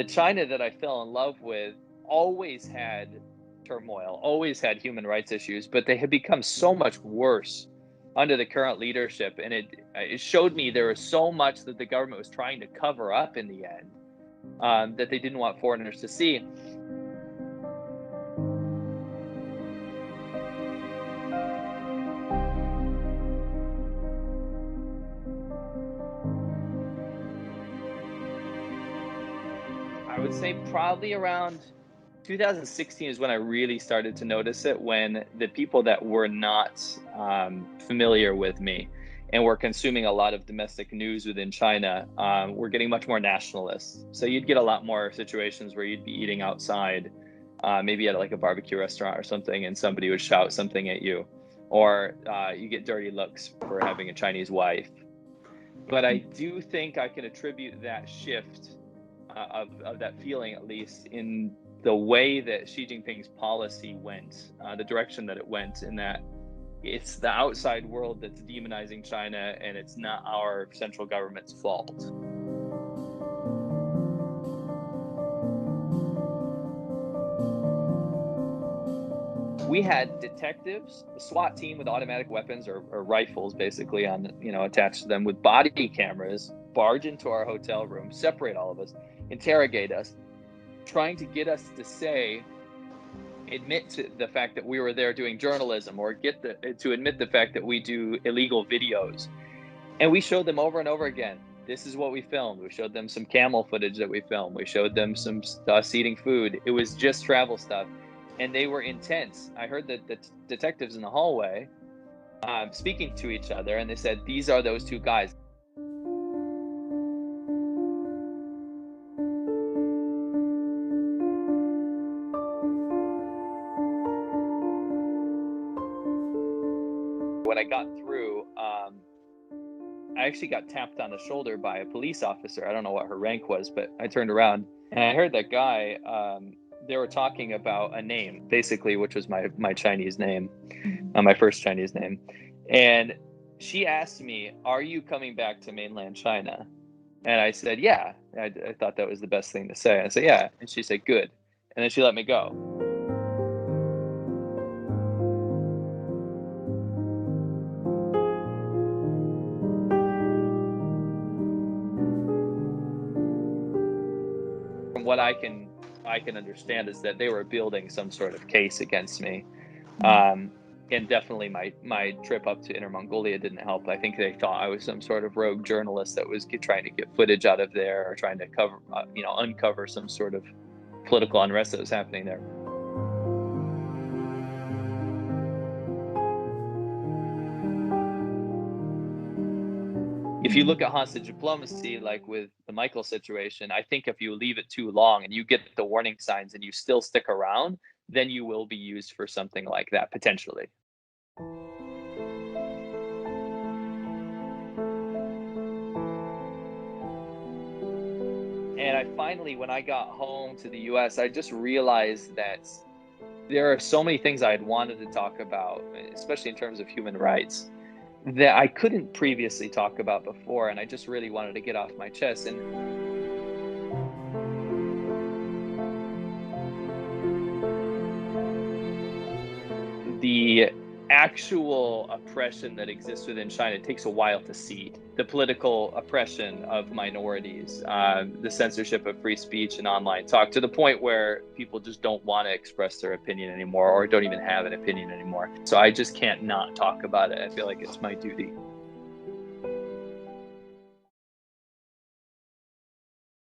the China that I fell in love with always had turmoil, always had human rights issues, but they had become so much worse under the current leadership. And it showed me there was so much that the government was trying to cover up in the end, that they didn't want foreigners to see. I would say probably around 2016 is when I really started to notice it, when the people that were not familiar with me and were consuming a lot of domestic news within China were getting much more nationalist. So you'd get a lot more situations where you'd be eating outside, maybe at like a barbecue restaurant or something, and somebody would shout something at you, or you get dirty looks for having a Chinese wife. But I do think I can attribute that shift of that feeling, at least, in the way that Xi Jinping's policy went, the direction that it went, in that it's the outside world that's demonizing China, and it's not our central government's fault. We had detectives, the SWAT team with automatic weapons or rifles, basically, attached to them, with body cameras, barge into our hotel room, separate all of us, interrogate us, trying to get us to admit to the fact that we were there doing journalism, or to admit the fact that we do illegal videos. And we showed them over and over again, this is what we filmed. We showed them some camel footage that we filmed. We showed them some us eating food. It was just travel stuff. And they were intense. I heard that the detectives in the hallway speaking to each other, and they said, these are those two guys. When I got through, I actually got tapped on the shoulder by a police officer. I don't know what her rank was, but I turned around and I heard that guy, they were talking about a name, basically, which was my Chinese name, my first Chinese name. And she asked me, are you coming back to mainland China? And I said, yeah. I thought that was the best thing to say. I said, yeah. And she said, good. And then she let me go. From what I can understand is that they were building some sort of case against me. And definitely my trip up to Inner Mongolia didn't help. I think they thought I was some sort of rogue journalist that was trying to get footage out of there, or trying to uncover some sort of political unrest that was happening there. If you look at hostage diplomacy, like with the Michael situation, I think if you leave it too long and you get the warning signs and you still stick around, then you will be used for something like that, potentially. And I finally, when I got home to the US, I just realized that there are so many things I had wanted to talk about, especially in terms of human rights, that I couldn't previously talk about before, and I just really wanted to get off my chest. And the actual oppression that exists within China takes a while to see. The political oppression of minorities, the censorship of free speech and online talk, to the point where people just don't want to express their opinion anymore, or don't even have an opinion anymore. So I just can't not talk about it. I feel like it's my duty.